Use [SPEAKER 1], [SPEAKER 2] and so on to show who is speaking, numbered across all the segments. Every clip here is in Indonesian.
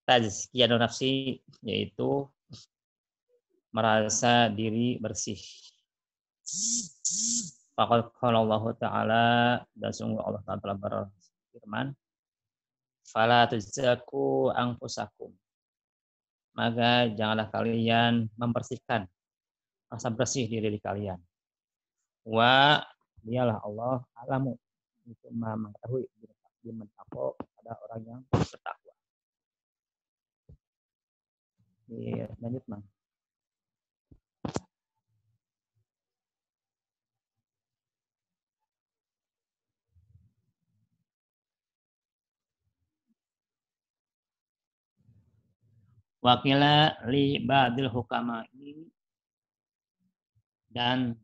[SPEAKER 1] tazkiyatun nafsi, yaitu merasa diri bersih. Faqad qala Allah Ta'ala, dan sungguh Allah Ta'ala berfirman, fala tuzakku anfusakum, maka janganlah kalian membersihkan, rasa bersih diri kalian. Wa dialah Allah alamu, itu mengetahui biman taqwa, pada orang yang bertakwa. Lanjut, Mang. Wakila li ba'dil hukama ini, dan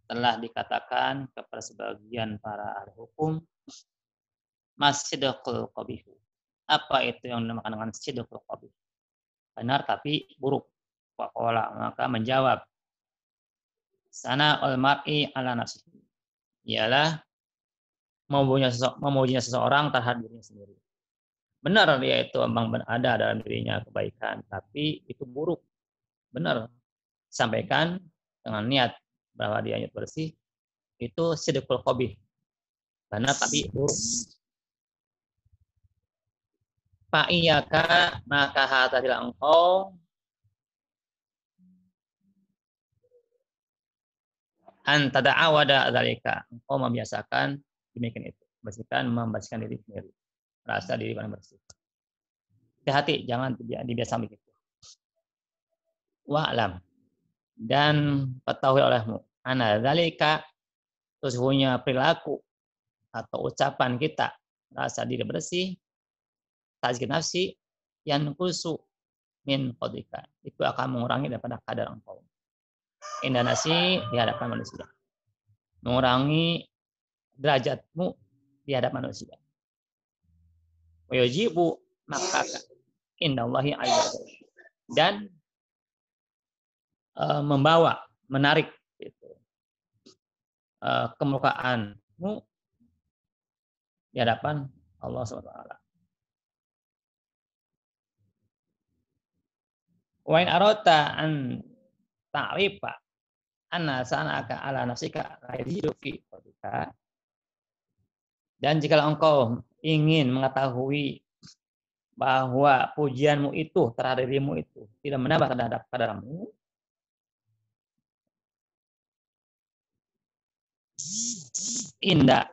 [SPEAKER 1] telah dikatakan kepada sebagian para ahli hukum, masyiddaqul qabih. Apa itu yang dinamakan dengan sidqul qabih? Benar tapi buruk. Waqala, maka menjawab, sana al mar'i ala nafsihi, ialah memujinya seseorang terhadap dirinya sendiri. Benar dia itu memang ada dalam dirinya kebaikan, tapi itu buruk. Benar. Sampaikan dengan niat bahwa dia niat bersih, itu sidqul qabih. Benar tapi buruk. Fa'iyaka, maka hatatil engkau antada'awada dzalika, engkau membiasakan demikian itu, membersihkan diri sendiri, rasa diri paling bersih. Hati-hati, jangan dibiasakan begitu. Wa'lam, dan ketahui olehmu, ana dzalika, sesungguhnya perilaku atau ucapan kita rasa diri bersih, tazkiyah nafsi, yang kusu min qadika, itu akan mengurangi daripada kadar engkau. Indah nasi di hadapan manusia, mengurangi derajatmu di hadapan manusia. Wajibu makaka indallahi azza, dan membawa, menarik gitu, kemukaanmu di hadapan Allah SWT. Wa in arata an ta'rifa anna sanaka ala nafsika ghairihi fi qadika, dan jika engkau ingin mengetahui bahwa pujianmu itu terhadap dirimu itu tidak menambah terhadap kadarmu, indah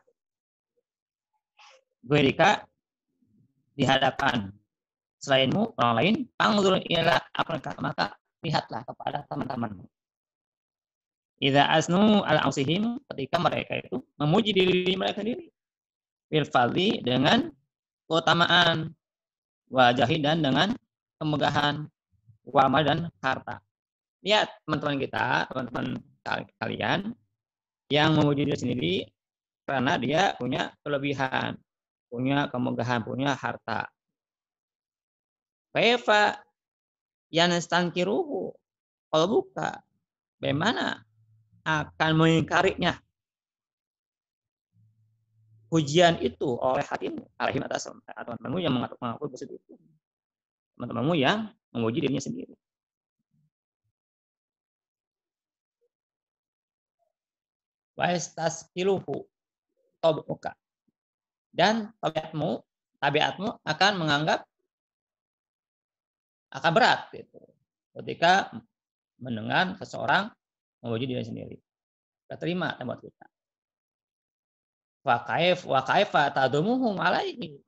[SPEAKER 1] ghairika, di hadapan selainmu, orang lain, panggul ila akrika, maka lihatlah kepada teman-temanmu. Idza asnu ala ausihim, ketika mereka itu memuji diri mereka sendiri, bil fadli, dengan keutamaan, wajahi, dan dengan kemegahan, wama, dan harta. Lihat teman-teman kita, teman-teman kalian yang memuji diri sendiri karena dia punya kelebihan, punya kemegahan, punya harta. Kaifa yanstankiruhu, kalau buka, bagaimana akan mengingkarinya pujian itu oleh hatimu, alaihim, atas teman-temanmu yang mengaku bersih itu, teman-temanmu yang memuji dirinya sendiri. Wa yastaskiluhu tabuka, dan tabiatmu akan menganggap akan berat gitu ketika mendengar seseorang memuji diri sendiri. Kita terima tempat kita. Wa kaifa tadumuhum alaihi,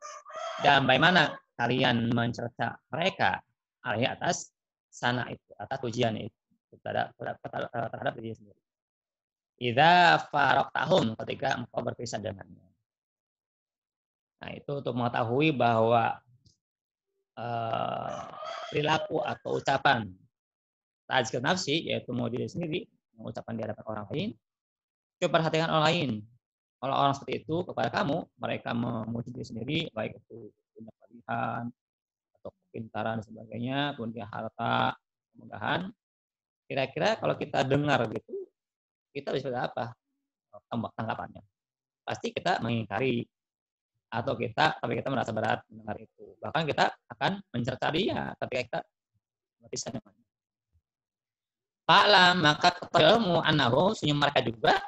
[SPEAKER 1] dan bagaimana kalian mencerca mereka alaihi, atas sana itu, atas pujian itu terhadap diri sendiri. Idza faraqtahum, ketika engkau berpisah dengannya. Nah, itu untuk mengetahui bahwa perilaku atau ucapan tazkiyah nafsi, yaitu mau diri sendiri, mengucapkan di hadapan orang lain, coba perhatikan orang lain. Kalau orang seperti itu kepada kamu, mereka memuji diri sendiri, baik itu punya kelebihan atau kepintaran dan sebagainya, punya harta, kemegahan. Kira-kira kalau kita dengar gitu, kita bisa apa tanggapannya? Pasti kita mengingkari, atau tapi kita merasa berat mendengar itu. Bahkan kita akan akan mencerca dia ketika kita berpisah dengannya. Fa'lam, maka ketahuimu annahu, senyum mereka juga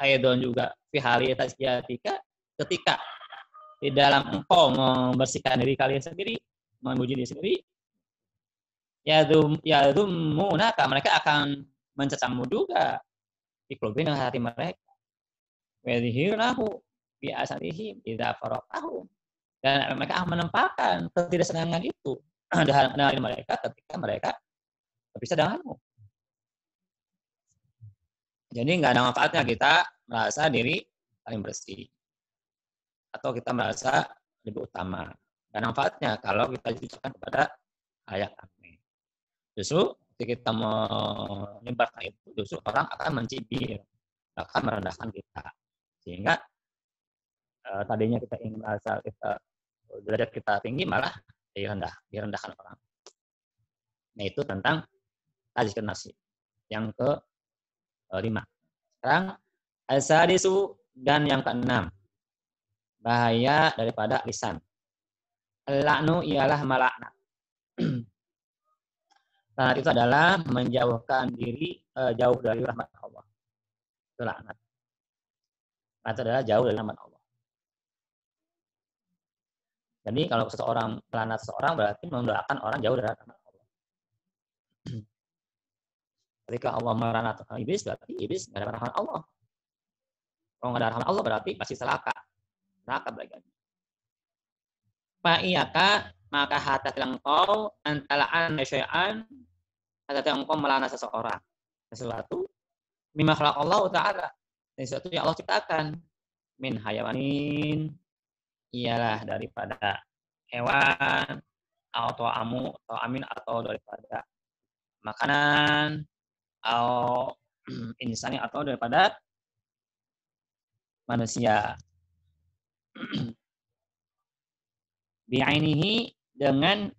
[SPEAKER 1] aidon juga fi hali tasjiatika, ketika di dalam engkau membersihkan diri kalian sendiri, memuji diri sendiri, yadummunaka, mereka akan mencercamu juga di qulubihim, hati mereka, wa yadhhirahu bi asarihim idza faraqahu, dan mereka akan menampakkan ketidaksenangan itu dari mereka ketika mereka berpisah denganmu. Jadi nggak ada manfaatnya kita merasa diri paling bersih atau kita merasa lebih utama. Gak ada manfaatnya kalau kita ditujukan kepada ayat kami. Justru ketika kita menyebarkan itu, justru orang akan mencibir, akan merendahkan kita. Sehingga tadinya kita ingin merasa kita derajat kita tinggi, malah direndahkan orang. Nah, itu tentang tazkiyatun nafs. Yang ke-5. Sekarang as-sadisu, dan yang ke-6. Bahaya daripada lisan. Al-la'nu ialah melaknat. Laknat itu adalah menjauhkan diri jauh dari rahmat Allah. Itu laknat. Laknat adalah jauh dari rahmat Allah. Jadi kalau seseorang melaknat seseorang berarti mendoakan orang jauh dari rahmat Allah. Ketika Allah melaknat iblis, berarti iblis tidak ada rahmat Allah. Kalau tidak ada rahmat Allah berarti pasti celaka. Celaka bagiannya. Fa'iyaka, maka hati-hati engkau antala'an syai'an, hati-hati engkau melaknat seseorang, sesuatu mimma khalaq Allah Ta'ala, sesuatu yang Allah ciptakan, min hayawanin, ialah daripada hewan, atau amin, atau daripada makanan, atau insani, atau daripada manusia. Bi'ainihi, dengan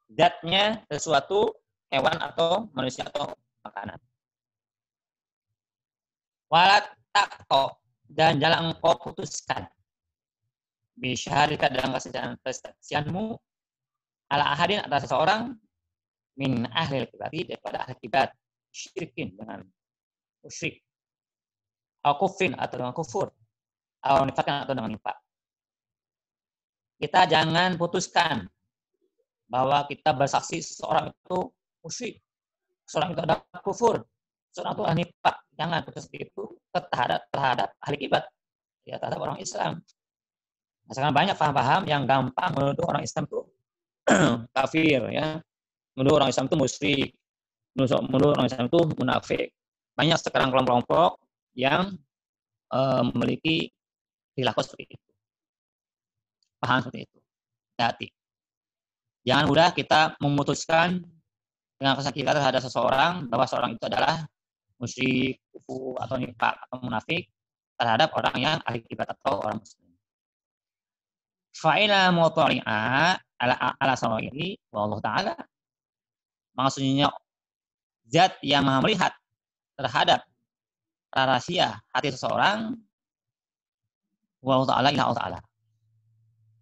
[SPEAKER 1] zatnya sesuatu hewan atau manusia atau makanan. Walat takto, dan jangan engkau putuskan bisyarika, dalam kesaksianmu ala ahadin, atas seseorang min ahli kibati, daripada ahli kibat, syirikin, dengan musyrik, atau kufrin, atau dengan kufur, atau nifakan, atau dengan nifak. Kita jangan putuskan bahwa kita bersaksi seorang itu musyrik, seorang itu ada kufur, seorang itu ahli nifak. Jangan putus itu terhadap ahli kibat, ya, terhadap orang Islam. Nah, sekarang banyak paham-paham yang gampang menuduh orang Islam itu kafir, ya, menuduh orang Islam itu musyrik, menuduh orang Islam itu munafik. Banyak sekarang kelompok-kelompok yang memiliki perilaku seperti itu. Paham seperti itu. Hati. Jangan mudah kita memutuskan dengan kesaksian kita terhadap seseorang bahwa seorang itu adalah musyrik, kufur, atau nifak, atau munafik terhadap orang yang ahli kibat atau orang muslim. Fa'ila mutari'a ala sawa'ili wallahu ta'ala. Maksudnya zat yang maha melihat terhadap rahasia hati seseorang, wallahu ta'ala ila Allah ta'ala.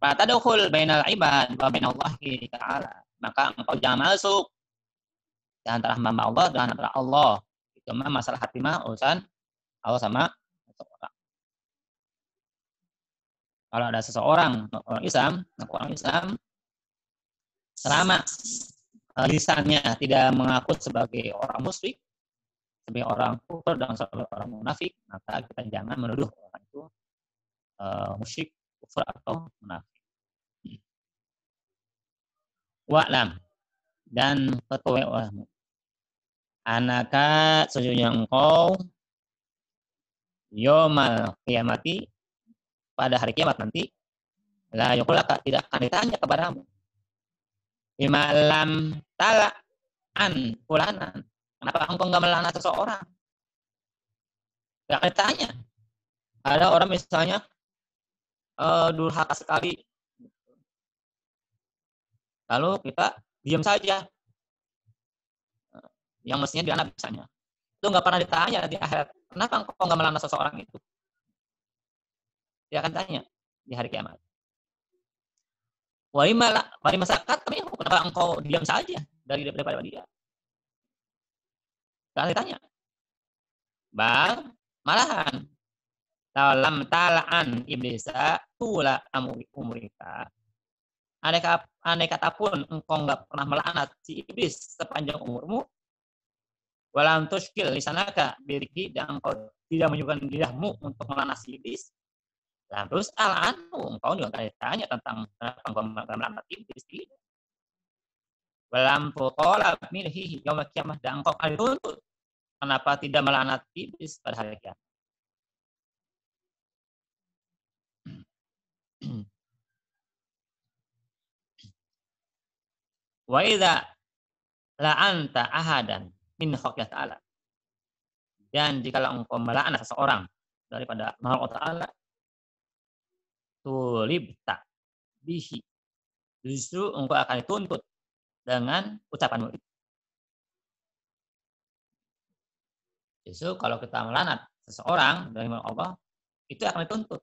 [SPEAKER 1] Fatadkhul bainal ibad wa bainallahi ta'ala. Maka engkau jangan masuk di antara hamba Allah dan antara Allah. Itu mah masalah hati mah urusan Allah sama seseorang. Kalau ada seseorang orang Islam selama lisannya tidak mengaku sebagai orang musyrik, sebagai orang kufur, dan sebagai orang munafik, maka kita jangan menuduh orang itu musyrik, kufur, atau munafik. Wa'lam, dan ketahuilah anaka, sesungguhnya engkau yomal kiamati, pada hari kiamat nanti, la yuqlaka, tidak akan ditanya kepadamu, bima lam tala an fulanan, kenapa engkau enggak melaknat seseorang? Tidak akan ditanya. Ada orang misalnya durhaka sekali, lalu kita diam saja, yang mestinya dilaknat misalnya, itu nggak pernah ditanya di akhirat, kenapa engkau nggak melaknat seseorang itu? Dia akan tanya di hari kiamat. Walima sakat, tapi kenapa engkau diam saja daripada dia? Kali tanya. Malahan dalam talaan iblisa tula umurika. Andai kata pun engkau nggak pernah melaknat si iblis sepanjang umurmu, walam tuskil lisanaka biriki, dan engkau tidak menyuguhkan lidahmu untuk melaknat si iblis, terus engkau juga akan ditanya tentang kenapa engkau melaknat iblis. Walam tutolab milhi yaumil qiyamah, dan engkau akan dituntut kenapa tidak melaknat iblis pada hari kiamat. Wa idza la'anta ahadan min khalqillah ta'ala, dan jika engkau melaknat seseorang daripada makhluk ta'ala, tulibta bihi, justru engkau akan dituntut dengan ucapanmu itu. Justru kalau kita melaknat seseorang dari makhluk Allah, itu akan dituntut.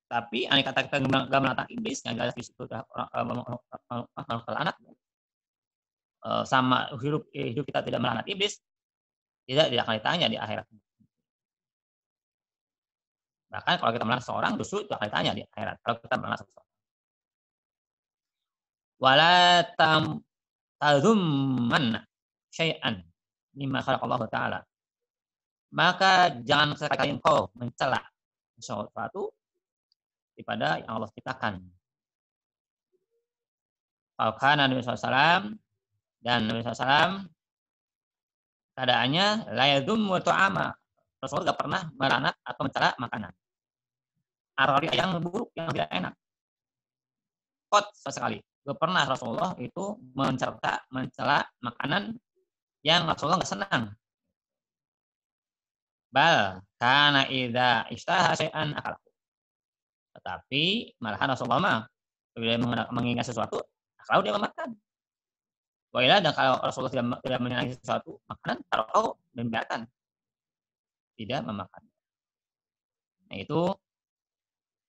[SPEAKER 1] Tapi andai kata kita nggak melaknat iblis, yang jelas di situ makhluk terlaknat, sama hidup kita tidak melaknat iblis, tidak akan ditanya di akhirat. Bahkan kalau kita melaknat seorang, justru itu akan ditanya di akhirat. Kalau kita melaknat seseorang. Wala tazummanna syai'an mimma khalaqallahu ta'ala. Maka jangan sekali-kali engkau mencela sesuatu daripada yang Allah ciptakan. Kalau Nabi SAW, dan Nabi SAW keadaannya la yadhummu ta'ama. Rasulullah tidak pernah melaknat atau mencela makanan. Arwah yang buruk, yang tidak enak. Sekali. Tidak pernah Rasulullah itu mencela makanan yang Rasulullah nggak senang. Bal kana idza ishtaha syai'an akalahu. Tetapi malahan Rasulullah bila mengingat sesuatu, kalau dia memakan. Wailah, dan kalau Rasulullah tidak menyenangi sesuatu makanan, kalau membiarkan, tidak memakan. Nah, itu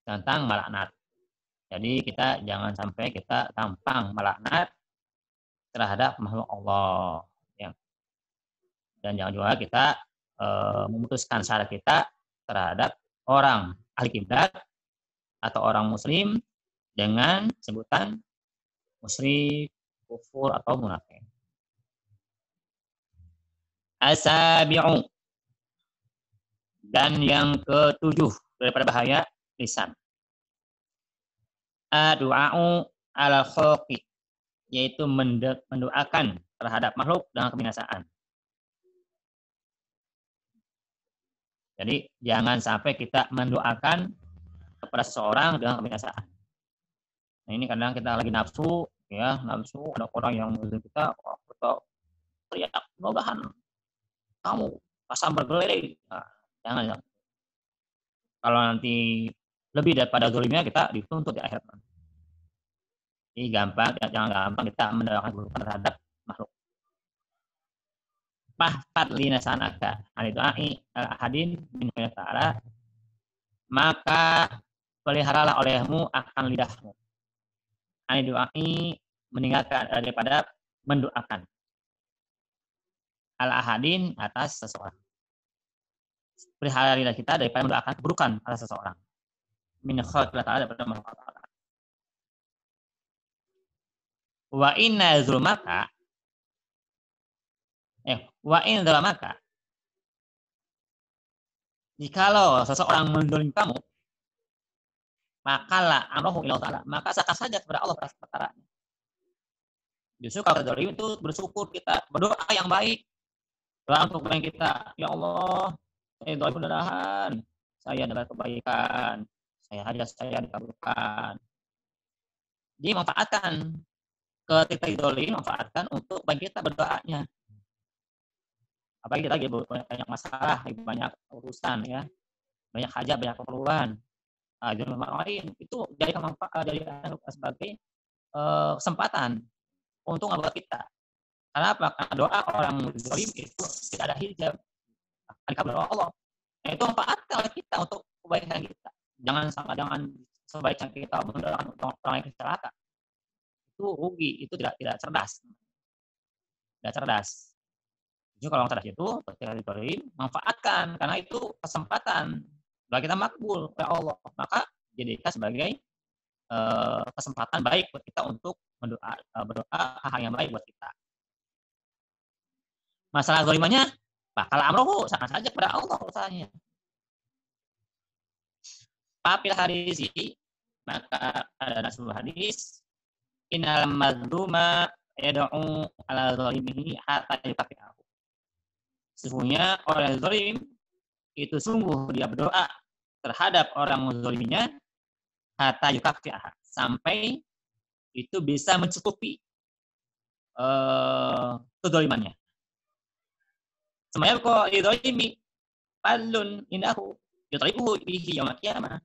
[SPEAKER 1] tentang melaknat. Jadi kita jangan sampai kita tampang melaknat terhadap makhluk Allah. Ya. Dan jangan juga kita memutuskan syarat kita terhadap orang ahli kiblat atau orang muslim dengan sebutan musyrik, kufur, atau munafik. Asabi'u, dan yang ketujuh daripada bahaya lisan. Adu'a'u ala khalqi, yaitu mendoakan terhadap makhluk dengan kebinasaan. Jadi jangan sampai kita mendoakan kepada seseorang dengan kebinasaan. Nah, ini kadang kita lagi nafsu, ada orang yang menurut kita, teriak, mudah-mudahan kamu pasang bergeledek. Nah, jangan. Kalau nanti lebih daripada zolimnya, kita dituntut di akhirat. Jadi jangan gampang kita mendoakan keburukan terhadap makhluk. Fahfad linasanaka al-du'ai al-ahadin min ta'ala, maka peliharalah olehmu akan lidahmu al-du'ai, meninggalkan daripada mendoakan al-ahadin, atas seseorang. Pelihara lidah kita daripada mendoakan keburukan atas seseorang. Min khalqillah ta'ala, daripada makhluk ta'ala. Wa inna zulmaka, jikalau seseorang mendolim kamu, makalah amrohu ila ta'ala, maka serahkan saja kepada Allah perkaranya. Justru kalau dolim itu bersyukur, kita berdoa yang baik, doa untuk kebaikan kita. Ya Allah, saya doa mudah-mudahan saya dapat kebaikan, hajat saya dikabulkan. Jadi manfaatkan ketika dolim, manfaatkan untuk bagi kita berdoanya. Apalagi kita lagi banyak masalah, banyak urusan, ya, banyak hajat, banyak keperluan. Jangan orang lain itu jadikan manfaat, jadikan sebagai kesempatan untuk buat kita. Karena apa? Karena doa orang zalim itu tidak ada hijab, dikabul oleh Allah. Nah, itu manfaatkan oleh kita untuk kebaikan kita. Jangan sebaiknya kita mendoakan orang yang celaka, itu rugi, itu tidak cerdas. Tidak cerdas. Justru kalau orang cerdas itu ketika diberi, manfaatkan karena itu kesempatan bagi kita makbul oleh Allah. Maka jadikan sebagai kesempatan baik buat kita untuk berdoa hal yang baik buat kita. Masalah zalimannya, bakal amrohu sama saja kepada Allah usahanya. Papil hadisi, maka ada sebuah hadis, innal mazluma yad'u ala zalimihi hatta yukafi'ahu. Sesungguhnya orang zalim itu sungguh dia berdoa terhadap orang zalimnya hatta yukafi'aha, sampai itu bisa mencukupi kezalimannya. Semuanya kok dzalimi fadlun indahu yutaibuhu bihi yaumil qiyamah.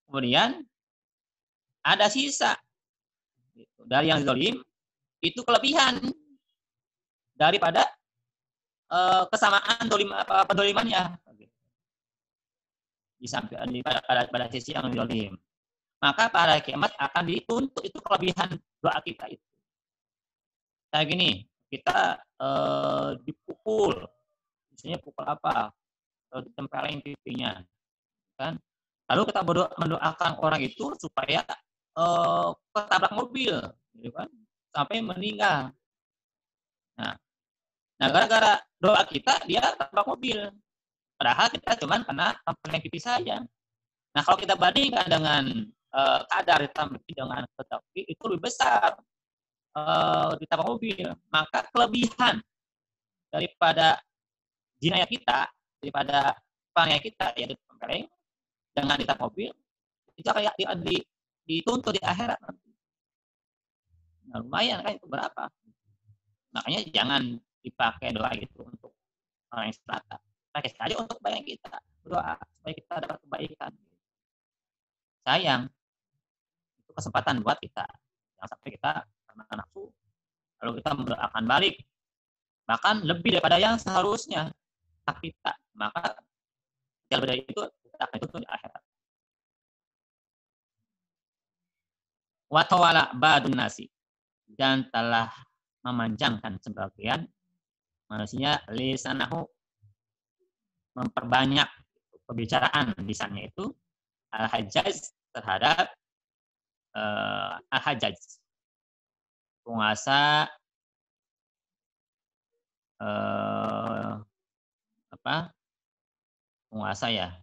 [SPEAKER 1] Kemudian ada sisa gitu, dari yang zalim itu kelebihan daripada kesamaan pendolimannya pada sisi yang zalim. Maka pada kiamat akan dituntut itu kelebihan doa kita itu. Kayak gini, kita dipukul, misalnya pukul apa, ditempelin pipinya, kan? Lalu kita mendoakan orang itu supaya ketabrak mobil, gitu kan? Sampai meninggal. Nah, gara-gara doa kita dia tabrak mobil. Padahal kita cuma kena tempelan pipi saja. Nah, kalau kita bandingkan dengan kadar dengan tetapi itu lebih besar ditabrak mobil, maka kelebihan daripada jinayah kita, daripada penganiayaan kita yaitu tempeleng dengan ditabrak mobil, itu kayak dituntut di akhirat nanti. Nah, lumayan kan itu berapa? Makanya jangan dipakai doa itu untuk orang yang celaka. Pakai saja untuk kebaikan kita, berdoa supaya kita dapat kebaikan. Sayang, itu kesempatan buat kita. Jangan sampai kita karena nafsu, lalu kita mendoakan balik, bahkan lebih daripada yang seharusnya hak kita. Maka yang dari itu kita akan tuntut di akhirat. Wa tawala ba'dun nasi, dan telah memanjangkan sebagian manusia lisanahu, memperbanyak pembicaraan lisannya itu al-hajjaj terhadap al-hajjaj, penguasa penguasa ya,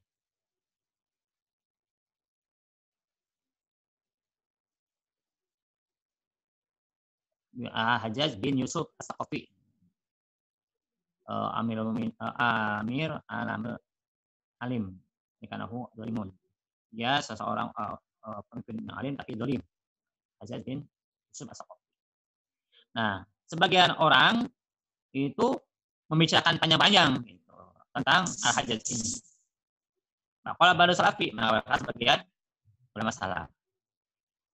[SPEAKER 1] Hajjaj bin Yusuf As-Saqafi, Amir Alim, dikanahu dolimun. Dia seseorang pemimpin yang alim tapi dolim. Hajjaj bin Yusuf As-Saqafi. Nah, sebagian orang itu membicarakan panjang-panjang gitu, tentang Al-Hajjaj ini. Nah, kalau baru salafi, sebagian ulama salaf.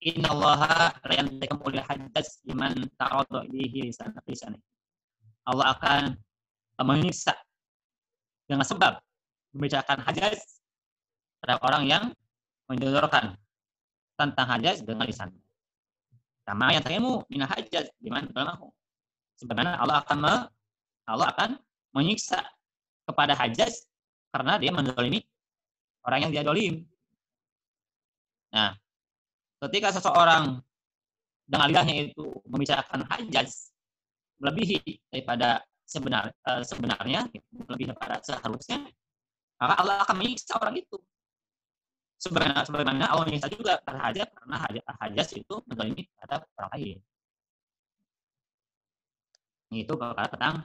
[SPEAKER 1] Innallaha la yantaqimu lil hajjaj liman ta'arada ilayhi lisan. Allah akan menyiksa dengan sebab membicarakan hajjaj terhadap orang yang menjodorkan tentang hajjaj dengan lisan. Sama yang taqimu min hajjaj liman dalamahu. Sebenarnya Allah akan menyiksa kepada hajjaj karena dia menzalimi orang yang dia dolim. Nah, ketika seseorang dengan lidahnya itu membicarakan hajjaj melebihi daripada sebenarnya, lebih daripada seharusnya, maka Allah akan menyiksa orang itu. Sebagaimana Allah menyiksa juga terhadap karena hajjaj itu menzalimi terhadap orang lain. Itu perkara tentang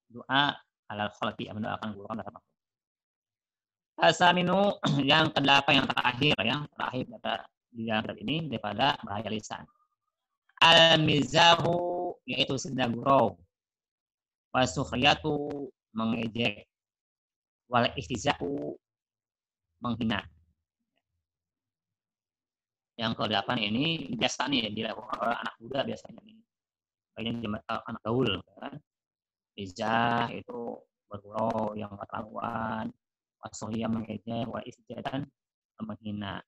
[SPEAKER 1] doa alal khalqi, mendoakan golongan terhadap makhluk. Asaminu, yang ke-8 yang terakhir di dalam ini daripada bahaya lisan. Al-mizahu, yaitu senda gurau. Wasukhriyatu, mengejek. Wal istihza'u, menghina. Yang ke-8 ini biasa nih dilakukan oleh anak muda biasanya nih. Bagian anak gaul kan. Izah itu bergurau yang keterlaluan. As-sukhriyyah mengejek, wal istihza dan menghina.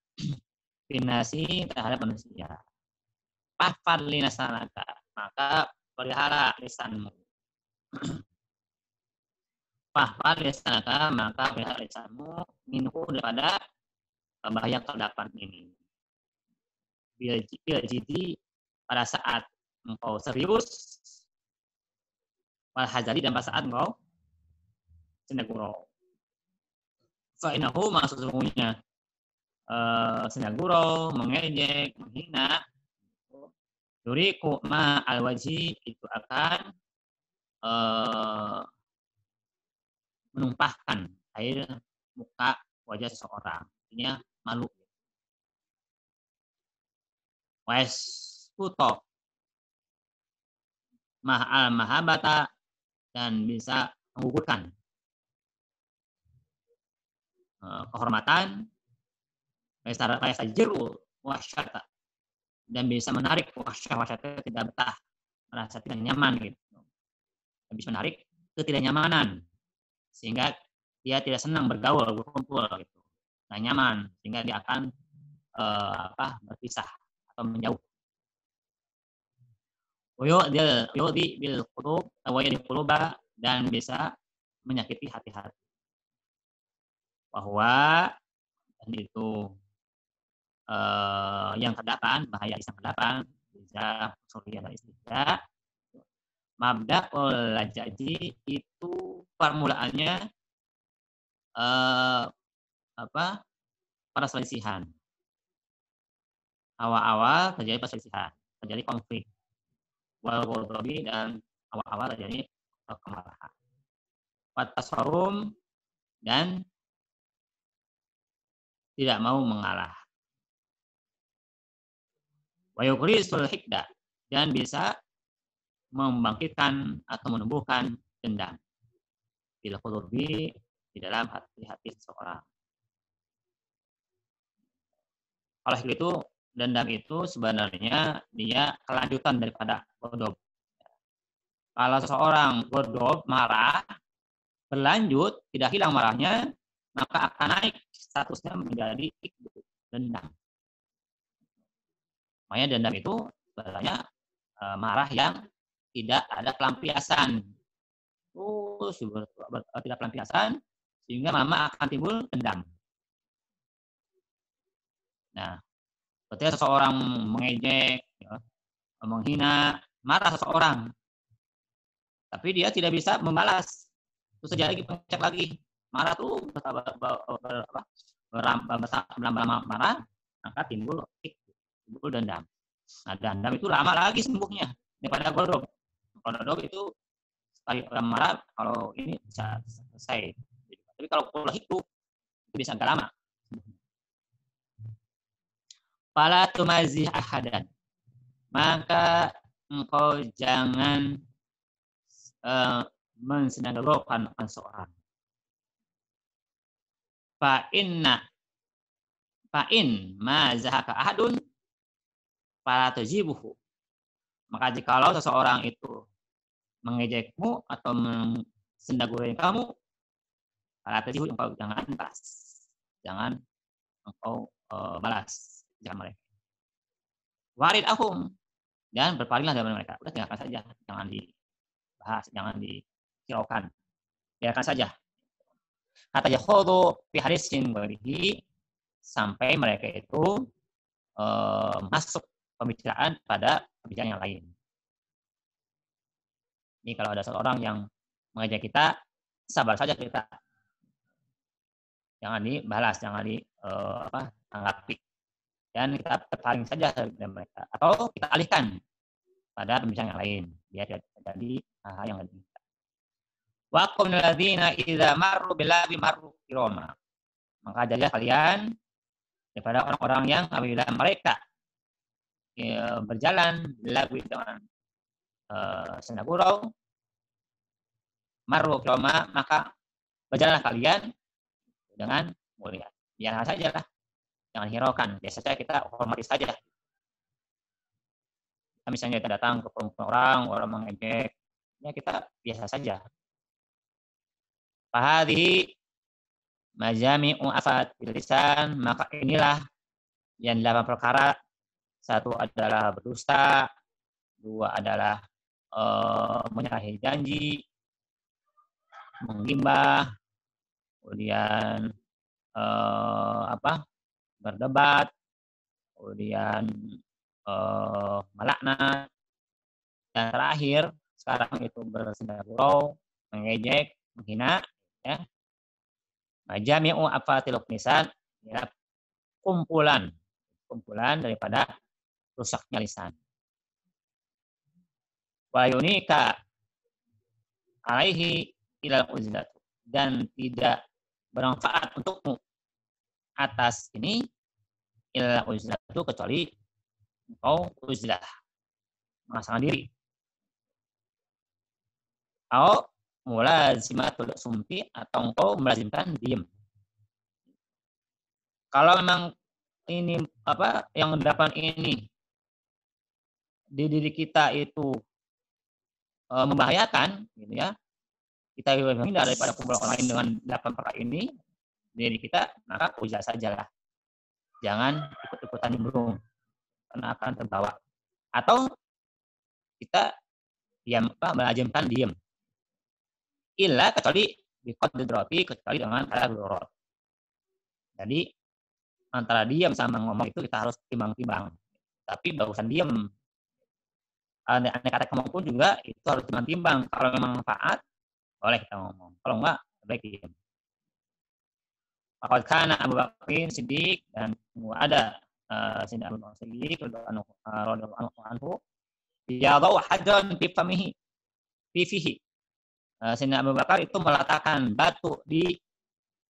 [SPEAKER 1] Binasi terhadap manusia. Fahfad lisanaka, maka pelihara lisanmu. Fahfad lisanaka, maka pelihara lisanmu minhu daripada bahaya terdapat ini. Bila jadi pada saat engkau serius, wal hazari dan pada saat engkau sendagurau. Fa'inahu maksud sesungguhnya sendagurau, mengejek, menghina, yuriku ma al-wajhi itu akan menumpahkan air muka wajah seseorang. Artinya malu. Wes puto mahal mahabata dan bisa menggugurkan kehormatan, jeru wasyata dan bisa menarik wasyata tidak betah, merasa tidak nyaman gitu. Dan bisa menarik ketidaknyamanan sehingga dia tidak senang bergaul, berkumpul gitu. Nah, nyaman sehingga dia akan berpisah atau menjauh. Yudi bil qulub di quluba dan bisa menyakiti hati-hati. Bahwa dan itu yang ke-8, bahaya yang ke-8 bisa surya dan istihza. Mabda'ul lajaji itu formulaannya perselisihan. Awal-awal terjadi perselisihan, terjadi konflik. Wal ghadabi dan awal-awal terjadi kemarahan. Watasharum dan tidak mau mengalah. Wa yughrisul hikda dan bisa membangkitkan atau menumbuhkan dendam. Bil qulubi di dalam hati-hati seseorang. Oleh itu dendam itu sebenarnya dia kelanjutan daripada ghadab. Kalau seseorang ghadab, marah, berlanjut, tidak hilang marahnya, maka akan naik statusnya menjadi dendam. Makanya dendam itu sebenarnya marah yang tidak ada pelampiasan. Tidak pelampiasan, sehingga lama akan timbul dendam. Nah, ketika seseorang mengejek, menghina, marah seseorang, tapi dia tidak bisa membalas. Terus saja lagi pencet lagi, marah tuh berlama-lama marah, maka timbul dendam. Nah, dendam itu lama lagi sembuhnya daripada ghadab. Ghadab itu sekali orang marah, kalau ini bisa selesai. Tapi kalau pola itu bisa agak lama. Fala tumazih ahadan, maka engkau jangan mensenangkan seorang. Fa'in ma zahaka ahadun fala tujibuhu, maka jikalau seseorang itu mengejekmu atau mensendagurai kamu, fala tujibuhu, engkau jangan balas, jangan engkau balas, jangan mereka. Warid ahum, dan berpalinglah dari mereka. Udah tinggalkan saja, jangan dibahas, jangan dihiraukan, biarkan saja. Kata yakhudu fi hadisin walihi, sampai mereka itu masuk pembicaraan pada pembicaraan yang lain. Ini kalau ada seorang yang mengejek kita, sabar saja kita. Jangan dibalas, jangan ditanggapi. Dan kita berpaling saja dari mereka. Atau kita alihkan pada pembicaraan yang lain. Biar tidak terjadi hal yang lebih. Wa qul ladzina idza marru billahi marru kirama. Maka jadilah kalian daripada orang-orang yang apabila mereka berjalan billahi dengan sendagurau, marru kirama, maka berjalanlah kalian dengan mulia. Biarlah saja lah, jangan hiraukan. Biasa saja kita hormati saja. Misalnya kita datang ke orang mengejek, ya kita biasa saja. Fahadhi, Majami'u afat lisan, maka inilah yang 8 perkara. 1 adalah berdusta, 2 adalah menyalahi janji, menggibah, kemudian berdebat, kemudian melaknat, dan terakhir sekarang itu bersenda gurau, mengejek, menghina, ya. Majami'u afatil lisan, ya, kumpulan daripada rusaknya lisan. Wa yunika alaihi ilal uzlat, dan tidak bermanfaat untukmu atas ini ilal uzlatu, kecuali engkau uzlah, mengasahkan diri. Atau mulazimatul sumti, atau engkau melazimkan diam. Kalau memang ini yang 8 ini di diri kita itu membahayakan, gitu ya, kita menghindar daripada kumpul orang lain dengan 8 perkara ini diri kita, maka uzlah sajalah, jangan ikut-ikutan nimbrung karena akan terbawa. Atau kita melazimkan diam, illa, kecuali biqadri, kecuali dengan ala darurat. Jadi antara diam sama ngomong itu kita harus timbang-timbang. Tapi barusan diam, aneh kata ngomong pun juga itu harus timbang-timbang. Kalau memang manfaat, boleh kita ngomong. Kalau enggak, baik diam. Faqad kana Abu Bakrin Siddiq, dan ada Sayyidina Abu Bakar Siddiq radhiyallahu anhu, yadau hajaran fi famihi, fi fihi. Sayyidina Abu Bakar itu meletakkan batu di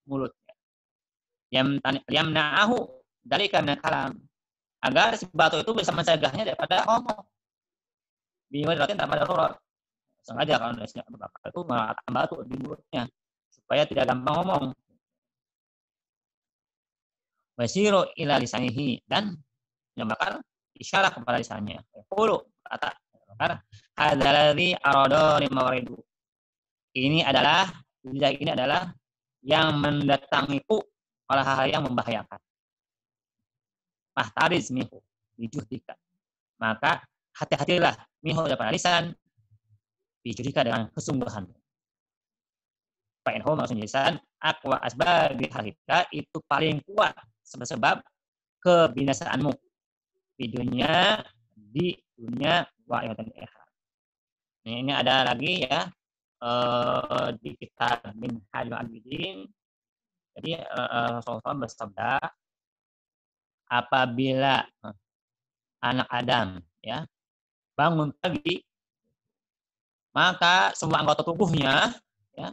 [SPEAKER 1] mulutnya. Yamna'ahu dzalika min kalam, agar si batu itu bisa mencegahnya daripada ngomong. Biwajratin tanpa darurat. Sengaja kalau Sayyidina Abu Bakar itu meletakkan batu di mulutnya supaya tidak gampang ngomong. Wasiru ila lisanihi, dan Abu Bakar isyarat kepada lisannya. Qulu, kata Abu Bakar, hadzalladzi arada limawridu. Ini adalah yang mendatangiku oleh hal yang membahayakan. Fahtariz minhu bijuhdika, maka hati-hatilah minhu daripada lisan, bijuhdika dengan kesungguhanmu. Fa'inhu, maksudnya lisan, aqwa asbabi halika, itu paling kuat sebab kebinasaanmu di dunia wa yaumil akhir. Ini ada lagi ya di kitab Minhajul Abidin. Jadi Rasulullah bersabda, apabila anak Adam ya bangun pagi, maka semua anggota tubuhnya, ya,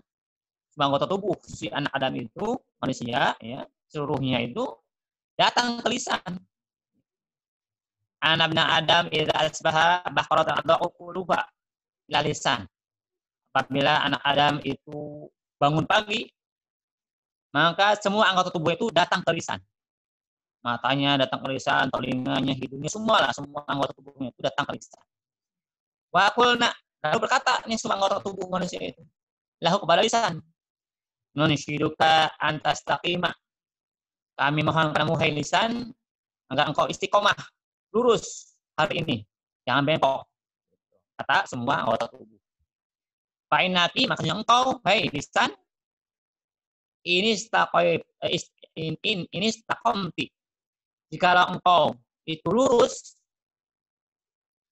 [SPEAKER 1] semua anggota tubuh si anak Adam itu, manusia, ya, seluruhnya itu datang ke lisan. Anak Adam idza asbaha baqarat adau quluba ila lisan. Apabila anak Adam itu bangun pagi, maka semua anggota tubuh itu datang ke lisan. Matanya datang ke lisan, telinganya, hidungnya, semua anggota tubuhnya itu datang ke lisan. Wa qulna, lalu berkata nih semua anggota tubuh manusia itu, lahu kepada lisan, nunishiduka antastaqima, kami mohon kepadamu hai lisan agar engkau istiqomah, lurus hari ini, jangan bengkok. Kata semua anggota tubuh. Fa'inaki, maksudnya engkau, hai lisan, ini istaqomti. Jikalau engkau itu lurus,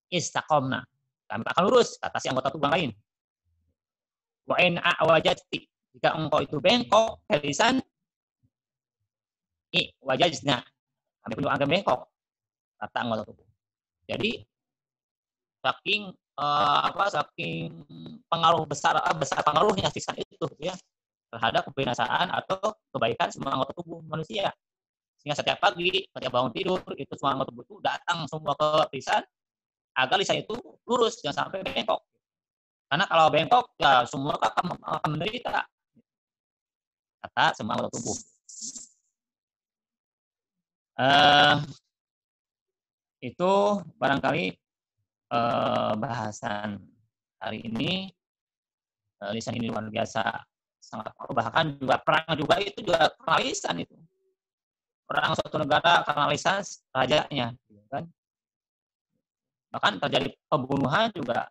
[SPEAKER 1] istaqomna, kami akan lurus, kata si anggota tubuh lain. Wa in a'wajati, jika engkau itu bengkok, hai lisan, wajajna, kami pun akan bengkok, kata anggota tubuh. Jadi saking pengaruh besar pengaruhnya lisan itu ya terhadap kebinasaan atau kebaikan semua anggota tubuh manusia. Sehingga setiap pagi, setiap bangun tidur, itu semua anggota tubuh itu datang semua ke lisan agar lisan itu lurus, jangan sampai bengkok. Karena kalau bengkok ya semua akan menderita, kata semua anggota tubuh. Itu barangkali bahasan hari ini. Lisan ini luar biasa sangat pengaruh. Bahkan juga perang juga itu juga karena lisan itu. Perang suatu negara karena lisan rajanya, gitu kan. Bahkan terjadi pembunuhan juga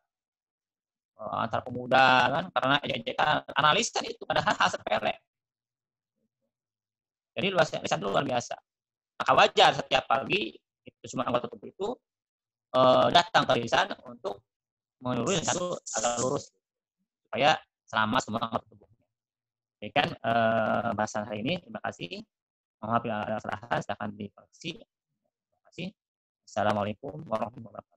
[SPEAKER 1] antar pemuda kan karena ejek-ejekan analisan itu padahal hal sepele. Jadi lisan itu luar biasa. Maka wajar setiap pagi itu semua anggota tubuh itu datang ke lisan untuk menyuruh lisan itu agak lurus supaya selamat semua anggota tubuhnya. Demikian bahasan hari ini. Terima kasih. Mohon maaf bila ada kesalahan, silakan dikoreksi. Terima kasih. Assalamualaikum warahmatullahi wabarakatuh.